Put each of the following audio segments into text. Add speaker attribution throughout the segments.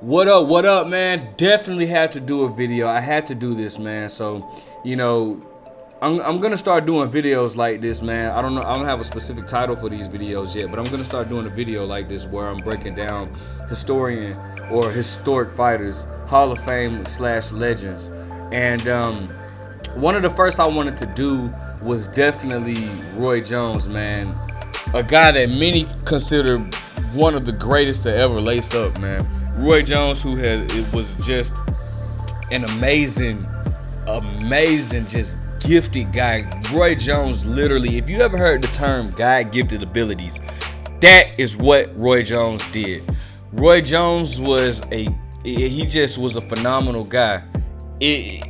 Speaker 1: What up, man? Definitely had to do a video. I had to do this, man. So, you know, I'm gonna start doing videos like this, man. I don't know. I don't have a specific title for these videos yet, but I'm gonna start doing a video like this where I'm breaking down historic fighters, Hall of Fame / legends, and one of the first I wanted to do was definitely Roy Jones, man. A guy that many consider one of the greatest to ever lace up, man. Roy Jones, it was just an amazing, just gifted guy. Roy Jones, literally, if you ever heard the term God-gifted abilities, that is what Roy Jones did. Roy Jones he just was a phenomenal guy. A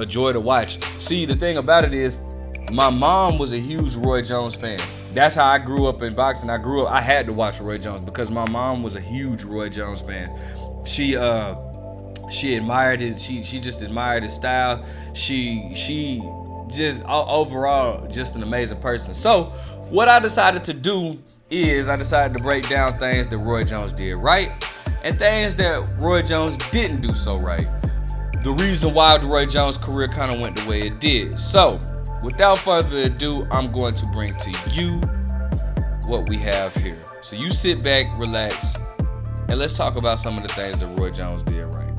Speaker 1: joy to watch. See, the thing about it is, my mom was a huge Roy Jones fan. That's how I grew up in boxing. I had to watch Roy Jones because my mom was a huge Roy Jones fan. She admired she just admired his style. She just overall just an amazing person. So what I decided to do is I decided to break down things that Roy Jones did right and things that Roy Jones didn't do so right. The reason why the Roy Jones career kind of went the way it did. So without further ado, I'm going to bring to you what we have here. So you sit back, relax, and let's talk about some of the things that Roy Jones did right.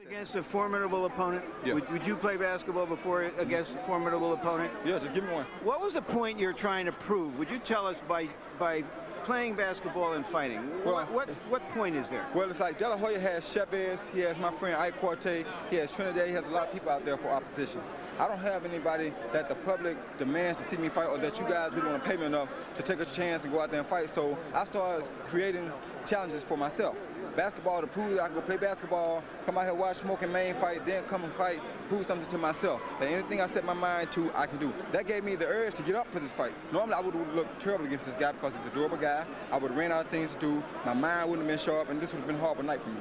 Speaker 2: Against a formidable opponent,
Speaker 3: yeah.
Speaker 2: Would you play basketball before against a formidable opponent?
Speaker 3: Yeah, just give me one.
Speaker 2: What was the point you're trying to prove? Would you tell us by playing basketball and fighting?
Speaker 3: Well,
Speaker 2: what point is there?
Speaker 3: Well, it's like De La Hoya has Chavez, he has my friend Ike Quartet, he has Trinidad, he has a lot of people out there for opposition. I don't have anybody that the public demands to see me fight or that you guys really want to pay me enough to take a chance and go out there and fight. So I started creating challenges for myself. Basketball to prove that I can go play basketball, come out here, watch Smoking Main fight, then come and fight, prove something to myself. That anything I set my mind to, I can do. That gave me the urge to get up for this fight. Normally I would look terrible against this guy because he's a durable guy. I would have ran out of things to do. My mind wouldn't have been sharp, and this would have been a horrible night for me.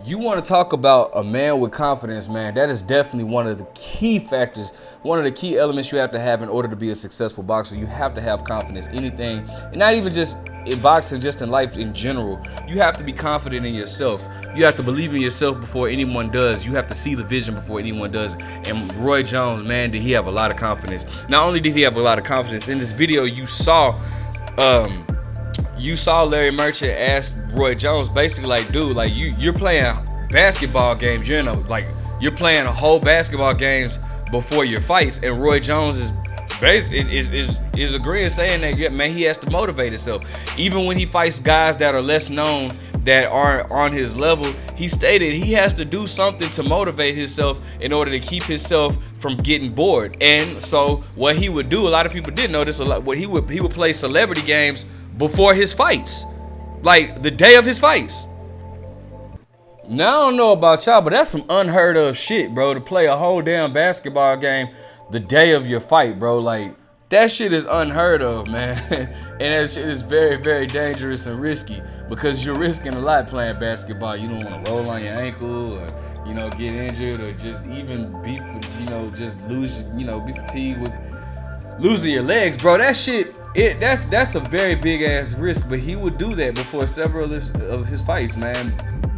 Speaker 1: You want to talk about a man with confidence, man. That is definitely one of the key factors, one of the key elements you have to have in order to be a successful boxer. You have to have confidence. Anything, and not even just in boxing, just in life in general. You have to be confident in yourself. You have to believe in yourself before anyone does. You have to see the vision before anyone does. And Roy Jones, man, did he have a lot of confidence. Not only did he have a lot of confidence, in this video you saw Larry Merchant ask Roy Jones basically like, dude, like you're playing basketball games. You're playing a whole basketball games before your fights, and Roy Jones is agreeing, saying that, yeah, man, he has to motivate himself. Even when he fights guys that are less known, that aren't on his level, he stated he has to do something to motivate himself in order to keep himself from getting bored. And so what he would do, a lot of people didn't know this a lot, what he would play celebrity games before his fights, like the day of his fights. Now I don't know about y'all, but that's some unheard of shit, bro, to play a whole damn basketball game the day of your fight, bro. Like, that shit is unheard of, man. And that shit is very, very dangerous and risky because you're risking a lot playing basketball. You don't want to roll on your ankle or, get injured or just even be fatigued with losing your legs, bro. That shit, that's a very big ass risk, but he would do that before several of his fights, man.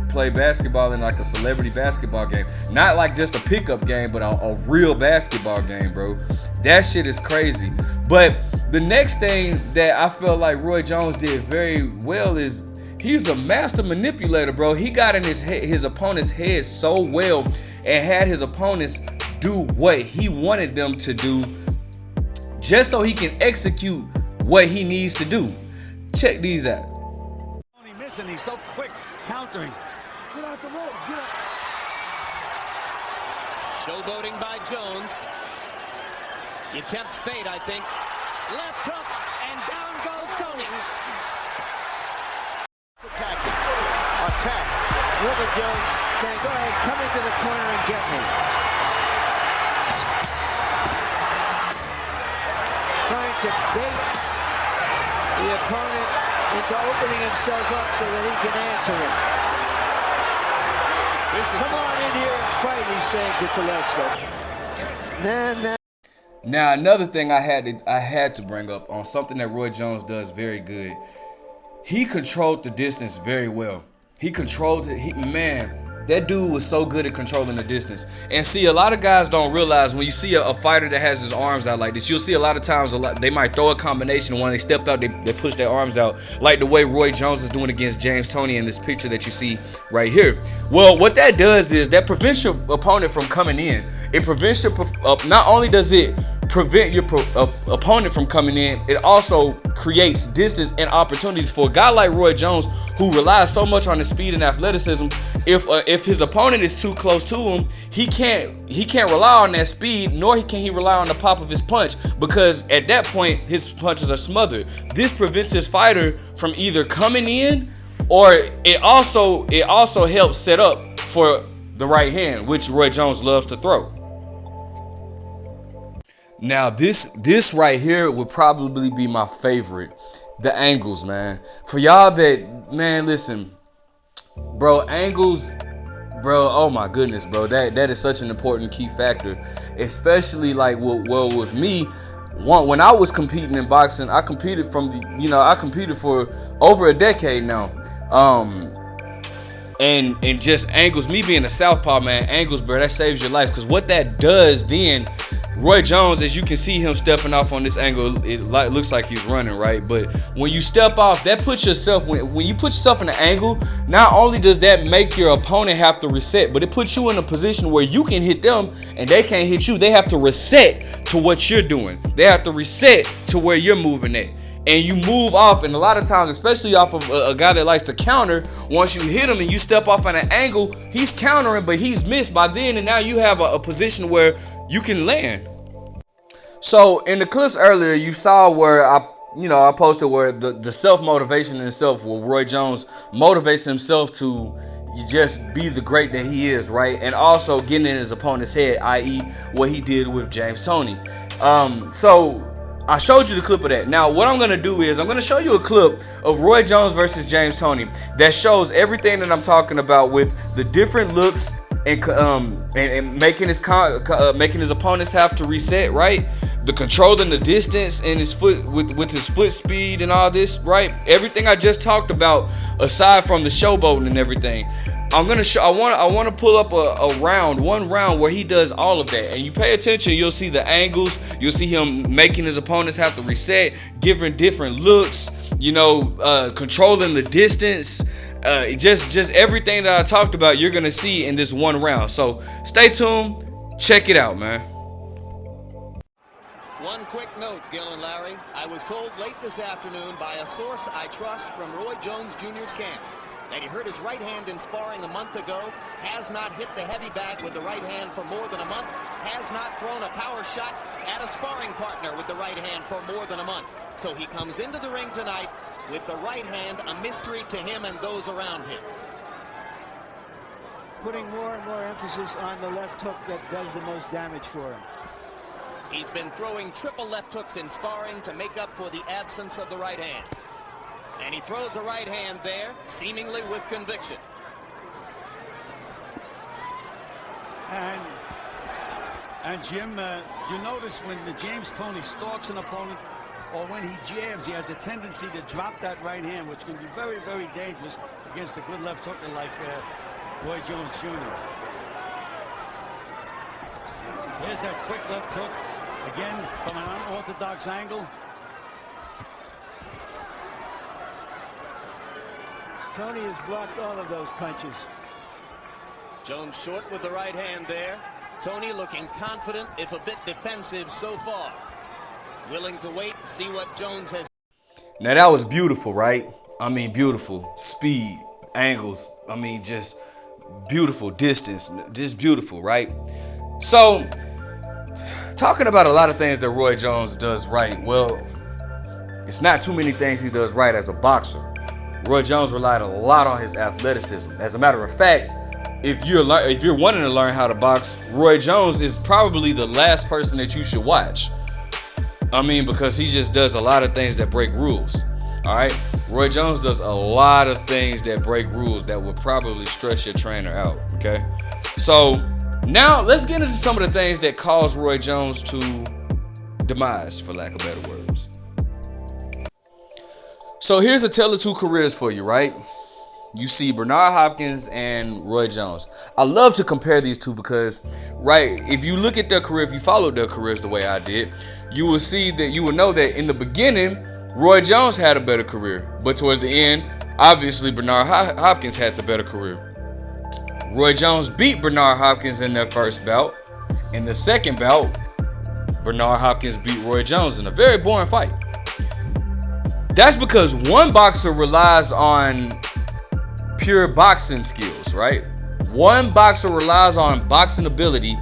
Speaker 1: Play basketball in like a celebrity basketball game, not like just a pickup game, but a real basketball game, bro. That shit is crazy. But the next thing that I felt like Roy Jones did very well is he's a master manipulator, bro. He got in his opponent's head so well and had his opponents do what he wanted them to do just so he can execute what he needs to do. Check these out.
Speaker 4: He missing, he's so quick countering. Get out the road, get out.
Speaker 5: Showboating by Jones. He tempts fate, I think. Left hook, and down goes Tony.
Speaker 2: Attack. Look at Jones saying, go ahead, come into the corner and get me. Trying to bait the opponent into opening himself up so that he can answer him. Come on in here and fight, he's saying to Telesco. Nah.
Speaker 1: Now, another thing I had to bring up on something that Roy Jones does very good. he controlled the distance very well. He controlled it. Man, that dude was so good at controlling the distance. And see, a lot of guys don't realize when you see a fighter that has his arms out like this, you'll see a lot of times they might throw a combination, and when they step out, they push their arms out, like the way Roy Jones is doing against James Toney in this picture that you see right here. Well, what that does is that prevents your opponent from coming in. It prevents your not only does it prevent your opponent from coming in, it also creates distance and opportunities for a guy like Roy Jones, who relies so much on his speed and athleticism. If his opponent is too close to him, he can't rely on that speed, nor can he rely on the pop of his punch, because at that point his punches are smothered. This prevents his fighter from either coming in, or it also helps set up for the right hand, which Roy Jones loves to throw. Now this right here would probably be my favorite. The angles, man. For y'all that, man, listen, bro, angles, bro, oh my goodness, bro, that is such an important key factor, especially like, well, with me, when I was competing in boxing, I competed for over a decade now, and just angles, me being a southpaw, man, angles, bro, that saves your life, because what that does then, Roy Jones, as you can see him stepping off on this angle, it looks like he's running, right? But when you step off, that puts yourself, when you put yourself in an angle, not only does that make your opponent have to reset, but it puts you in a position where you can hit them and they can't hit you. They have to reset to what you're doing. They have to reset to where you're moving at. And you move off, and a lot of times, especially off of a guy that likes to counter, once you hit him and you step off on an angle, he's countering, but he's missed by then, and now you have a position where you can land. So in the clips earlier, you saw where I posted where the self-motivation in itself, where Roy Jones motivates himself to just be the great that he is, right? And also getting in his opponent's head, i.e. what he did with James Toney. So I showed you the clip of that. Now, what I'm going to do is I'm going to show you a clip of Roy Jones versus James Toney that shows everything that I'm talking about with the different looks and making his opponents have to reset, right? The controlling the distance and his foot with his foot speed and all this, right? Everything I just talked about, aside from the showboating and everything. I want to pull up one round where he does all of that, and you pay attention, you'll see the angles, you'll see him making his opponents have to reset, giving different looks, controlling the distance, just everything that I talked about, you're gonna see in this one round. So stay tuned, check it out, man.
Speaker 5: One quick note, Gil and Larry. I was told late this afternoon by a source I trust from Roy Jones Jr.'s camp that he hurt his right hand in sparring a month ago, has not hit the heavy bag with the right hand for more than a month, has not thrown a power shot at a sparring partner with the right hand for more than a month. So he comes into the ring tonight with the right hand, a mystery to him and those around him.
Speaker 2: Putting more and more emphasis on the left hook that does the most damage for him.
Speaker 5: He's been throwing triple left hooks in sparring to make up for the absence of the right hand. And he throws a right hand there, seemingly with conviction.
Speaker 4: And Jim, you notice when James Toney stalks an opponent or when he jabs, he has a tendency to drop that right hand, which can be very, very dangerous against a good left hooker like Roy Jones Jr. There's that quick left hook, again from an unorthodox angle.
Speaker 2: Toney has blocked all of those punches.
Speaker 5: Jones short with the right hand there. Toney looking confident, if a bit defensive so far. Willing to wait, see what Jones has.
Speaker 1: Now that was beautiful, right? I mean, beautiful. Speed, angles, I mean, just beautiful distance, just beautiful, right? So, talking about a lot of things that Roy Jones does right. Well, it's not too many things he does right as a boxer. Roy Jones relied a lot on his athleticism. As a matter of fact, if you're wanting to learn how to box, Roy Jones is probably the last person that you should watch. I mean, because he just does a lot of things that break rules. All right, Roy Jones does a lot of things that break rules that would probably stress your trainer out. Okay, so now let's get into some of the things that caused Roy Jones to demise, for lack of better words. So here's a tale of two careers for you, right? You see Bernard Hopkins and Roy Jones. I love to compare these two because, right, if you look at their career, if you followed their careers the way I did, you will see that you will know that in the beginning, Roy Jones had a better career. But towards the end, obviously Bernard Hopkins had the better career. Roy Jones beat Bernard Hopkins in their first bout. In the second bout, Bernard Hopkins beat Roy Jones in a very boring fight. That's because one boxer relies on pure boxing skills, right? One boxer relies on boxing ability.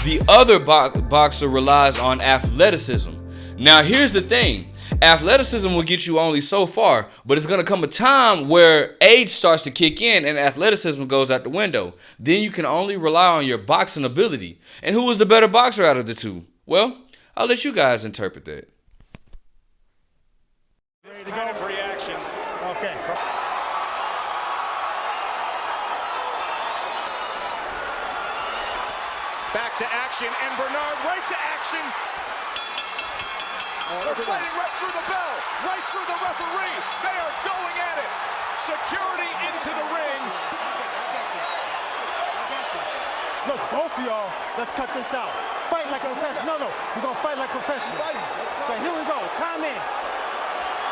Speaker 1: The other boxer relies on athleticism. Now, here's the thing. Athleticism will get you only so far, but it's going to come a time where age starts to kick in and athleticism goes out the window. Then you can only rely on your boxing ability. And who was the better boxer out of the two? Well, I'll let you guys interpret that.
Speaker 6: This kind of reaction. Okay. Back to action, and Bernard right to action. They're fighting right through the bell, right through the referee. They are going at it. Security into the ring.
Speaker 7: Look, both of y'all, let's cut this out. Fight like a professional. No, we're going to fight like professionals. Okay, here we go. Time in.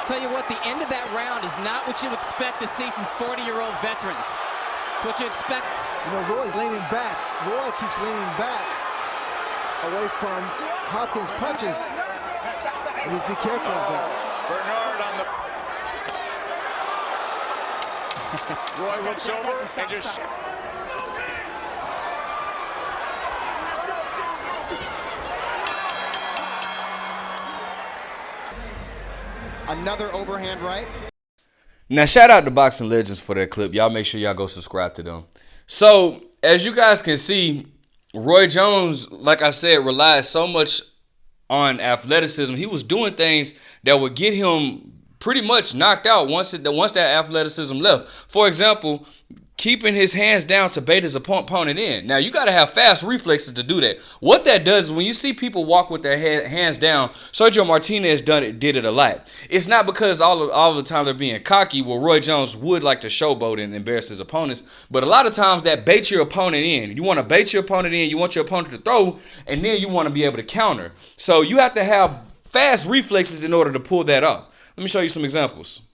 Speaker 8: Tell you what, the end of that round is not what you expect to see from 40-year-old veterans. It's what you expect.
Speaker 2: You know, Roy's leaning back. Roy keeps leaning back away from Hopkins' punches. Just be careful of that.
Speaker 6: Bernard on the... Roy looks over and just...
Speaker 2: Another overhand right.
Speaker 1: Now, shout out to Boxing Legends for that clip. Y'all make sure y'all go subscribe to them. So, as you guys can see, Roy Jones, like I said, relies so much on athleticism. He was doing things that would get him pretty much knocked out once that athleticism left. For example, keeping his hands down to bait his opponent in. Now, you got to have fast reflexes to do that. What that does is when you see people walk with their hands down, Sergio Martinez did it a lot. It's not because all the time they're being cocky. Well, Roy Jones would like to showboat and embarrass his opponents, but a lot of times that baits your opponent in. You want to bait your opponent in, you want your opponent to throw, and then you want to be able to counter. So you have to have fast reflexes in order to pull that off. Let me show you some examples.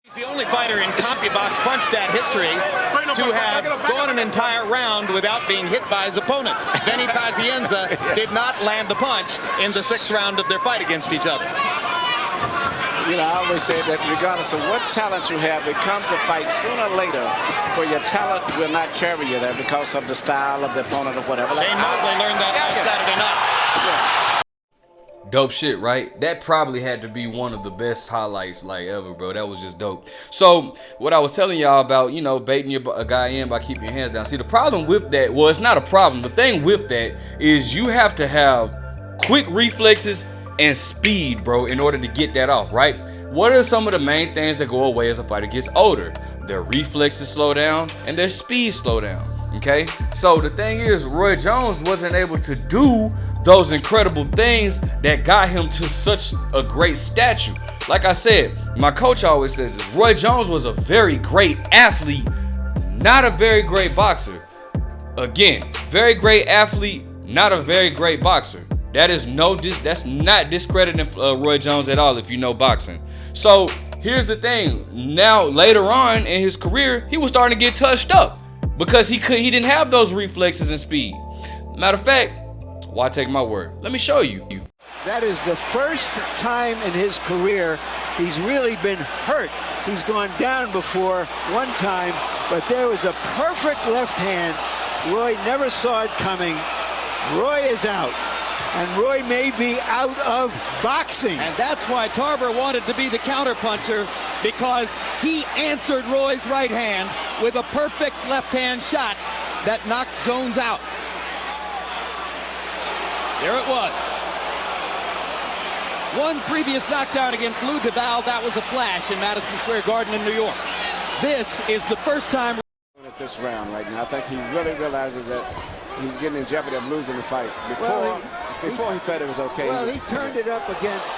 Speaker 9: He's the only fighter in CompuBox punch stat history to have gone an entire round without being hit by his opponent. Benny Pazienza did not land a punch in the 6th round of their fight against each other.
Speaker 10: You know, I always say that regardless of what talent you have, it comes a fight sooner or later where your talent will not carry you there because of the style of the opponent or whatever.
Speaker 9: Shane Mosley learned that last Saturday night.
Speaker 10: Yeah.
Speaker 1: Dope shit, right? That probably had to be one of the best highlights like ever, bro. That was just dope. So what I was telling y'all about, you know, baiting a guy in by keeping your hands down. See, the problem with that, well, it's not a problem. The thing with that is you have to have quick reflexes and speed, bro, in order to get that off, right? What are some of the main things that go away as a fighter gets older? Their reflexes slow down and their speed slow down. Okay, so the thing is, Roy Jones wasn't able to do those incredible things that got him to such a great stature. Like I said, my coach always says this: Roy Jones was a very great athlete, not a very great boxer. Again, very great athlete, not a very great boxer. That's not discrediting Roy Jones at all if you know boxing. So here's the thing: now later on in his career, he was starting to get touched up because he didn't have those reflexes and speed. Matter of fact, why take my word? Let me show you.
Speaker 2: That is the first time in his career he's really been hurt. He's gone down before one time, but there was a perfect left hand. Roy never saw it coming. Roy is out, and Roy may be out of boxing.
Speaker 9: And that's why Tarver wanted to be the counterpuncher, because he answered Roy's right hand with a perfect left-hand shot that knocked Jones out. There it was. One previous knockdown against Lou DeVal, that was a flash in Madison Square Garden in New York. This is the first time.
Speaker 10: At this round right now, I think he really realizes that he's getting in jeopardy of losing the fight. Before he thought it was okay.
Speaker 2: Well, he turned it up against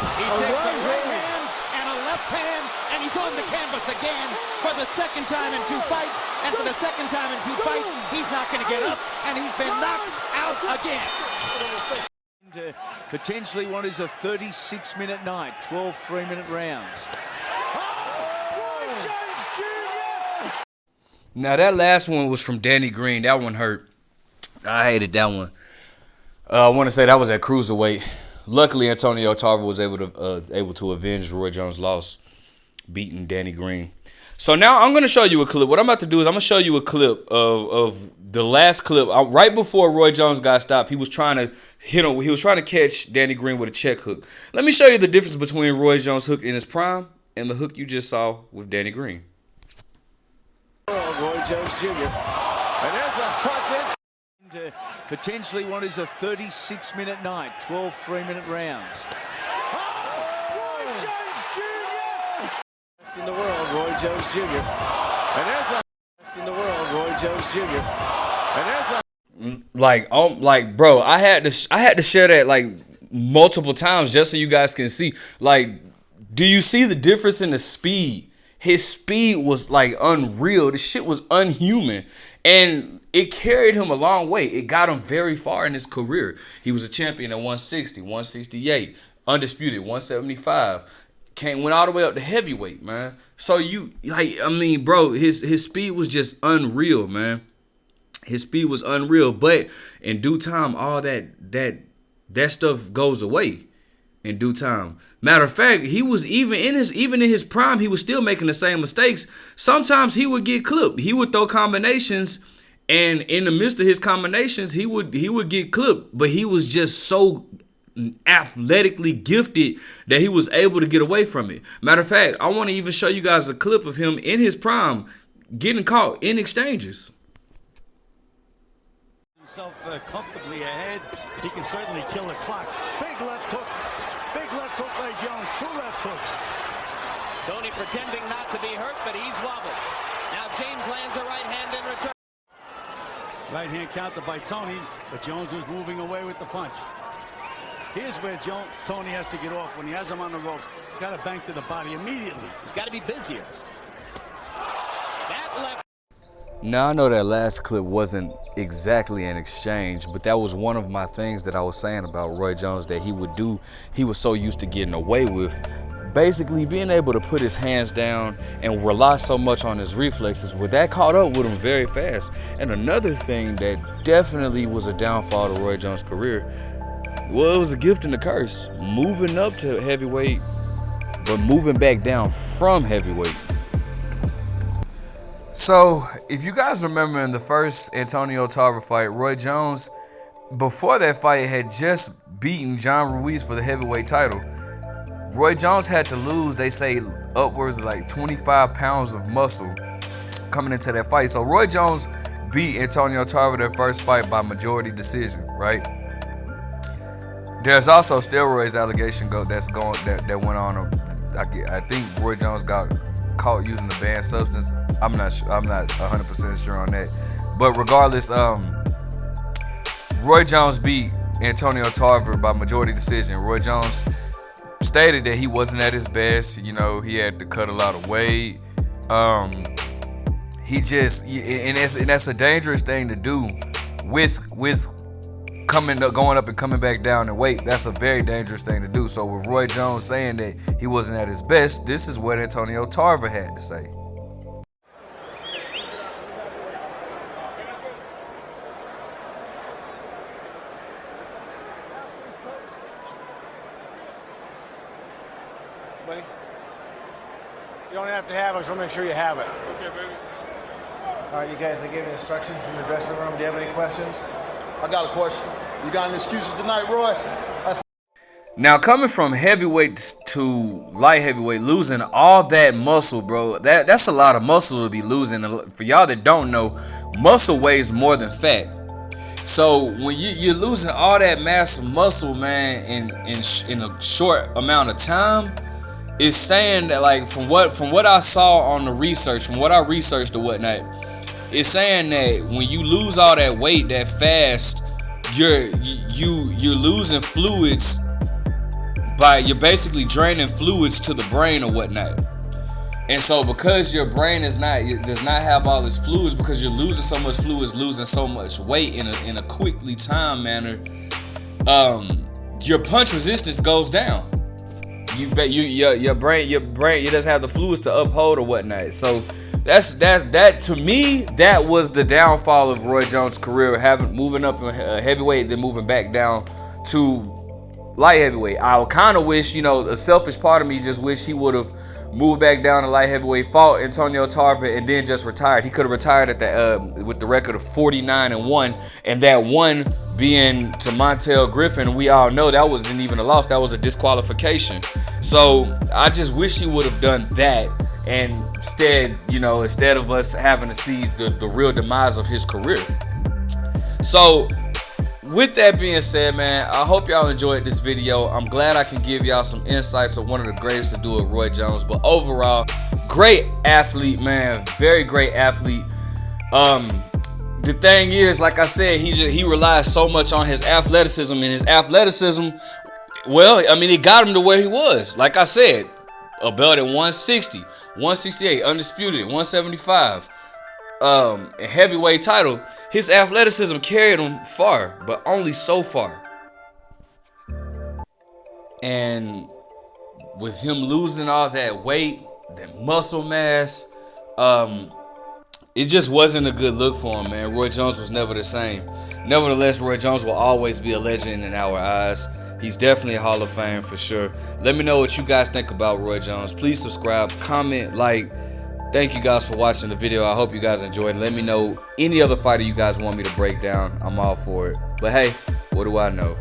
Speaker 9: He takes a right hand and a left hand, and he on the canvas again for the second time in 2 fights. And for the second time in 2 fights, he's not going to get up, and he's been knocked out again.
Speaker 11: Potentially what is a 36-minute night, 12 3-minute rounds.
Speaker 1: Now that last one was from Danny Green. That one hurt. I hated that one. I want to say that was at cruiserweight. Luckily, Antonio Tarver was able to avenge Roy Jones' loss, beating Danny Green. So now I'm going to show you a clip. What I'm about to do is I'm going to show you a clip of the last clip. Right before Roy Jones got stopped, he was trying to hit him. He was trying to catch Danny Green with a check hook. Let me show you the difference between Roy Jones' hook in his prime and the hook you just saw with Danny Green.
Speaker 11: Roy Jones Jr. And there's a punch into potentially what is a 36-minute night, 12 3-minute rounds. Roy Jones Jr. Best in the world, Roy Jones Jr. And there's a best in the world, Roy Jones Jr. And there's a
Speaker 1: bro, I had to share that like multiple times just so you guys can see. Like, do you see the difference in the speed? His speed was like unreal. The shit was unhuman. And it carried him a long way. It got him very far in his career. He was a champion at 160, 168, undisputed, 175. Went all the way up to heavyweight, man. So bro, his speed was just unreal, man. His speed was unreal. But in due time, all that stuff goes away. In due time. Matter of fact, he was even in his prime, he was still making the same mistakes. Sometimes he would get clipped. He would throw combinations, and in the midst of his combinations, he would get clipped. But he was just so athletically gifted that he was able to get away from it. Matter of fact, I want to even show you guys a clip of him in his prime getting caught in exchanges.
Speaker 4: Himself comfortably ahead. He can certainly kill the clock. Big left hook. Big left hook by Jones. 2 left hooks.
Speaker 5: Tony pretending not to be hurt, but he's wobbled. Now James lands a right hand in return.
Speaker 4: Right hand counter by Tony, but Jones was moving away with the punch. Here's where Tony has to get off. When he has him on the ropes, he's got to bank to the body immediately.
Speaker 5: He's got to be busier. That left.
Speaker 1: Now, I know that last clip wasn't exactly an exchange, but that was one of my things that I was saying about Roy Jones that he would do. He was so used to getting away with basically being able to put his hands down and rely so much on his reflexes. But that caught up with him very fast. And another thing that definitely was a downfall to Roy Jones' career, well, it was a gift and a curse. Moving up to heavyweight, but moving back down from heavyweight. So, if you guys remember in the first Antonio Tarver fight, Roy Jones, before that fight, had just beaten John Ruiz for the heavyweight title. Roy Jones had to lose, they say, upwards of like 25 pounds of muscle coming into that fight. So, Roy Jones beat Antonio Tarver their first fight by majority decision, right? There's also steroids allegation that went on. I think Roy Jones got caught using the banned substance. I'm not 100% sure on that. But regardless, Roy Jones beat Antonio Tarver by majority decision. Roy Jones stated that he wasn't at his best. You know, he had to cut a lot of weight. And that's a dangerous thing to do with going up and coming back down in weight. That's a very dangerous thing to do. So with Roy Jones saying that he wasn't at his best, this is what Antonio Tarver had to say.
Speaker 7: Buddy, you don't have to have it, just want to make sure you have it.
Speaker 3: Okay, baby.
Speaker 7: All right, you guys, they gave you instructions from the dressing room. Do you have any questions?
Speaker 12: I got a question. You got any excuses tonight, Roy?
Speaker 1: Now, coming from heavyweight to light heavyweight, losing all that muscle, bro, that's a lot of muscle to be losing. For y'all that don't know, muscle weighs more than fat. So when you're losing all that massive muscle, man, in a short amount of time, it's saying that, like, from what I saw on the research, from what I researched or whatnot, it's saying that when you lose all that weight that fast, you're losing fluids you're basically draining fluids to the brain or whatnot. And so because your brain does not have all its fluids, because you're losing so much fluids, losing so much weight in a quickly timed manner, your punch resistance goes down. Your brain it doesn't have the fluids to uphold or whatnot. So that to me, that was the downfall of Roy Jones' career, moving up in heavyweight, then moving back down to light heavyweight. I kind of wish, a selfish part of me just wish he would have moved back down to light heavyweight, fought Antonio Tarver, and then just retired. He could have retired at with the record of 49-1, and that one being to Montel Griffin. We all know that wasn't even a loss; that was a disqualification. So I just wish he would have done that, and instead of us having to see the real demise of his career. So with that being said, man, I hope y'all enjoyed this video. I'm glad I can give y'all some insights of one of the greatest to do it, Roy Jones. But overall, great athlete, man. Very great athlete. The thing is, like I said, he relies so much on his athleticism, and his athleticism, well, I mean, it got him to where he was. Like I said, a belt at 160, 168, undisputed, 175. A heavyweight title. His athleticism carried him far, but only so far. And with him losing all that weight, that muscle mass, it just wasn't a good look for him, man. Roy Jones was never the same. Nevertheless, Roy Jones will always be a legend in our eyes. He's definitely a Hall of Fame for sure. Let me know what you guys think about Roy Jones. Please subscribe, comment, like. Thank you guys for watching the video. I hope you guys enjoyed. Let me know any other fighter you guys want me to break down. I'm all for it. But hey, what do I know?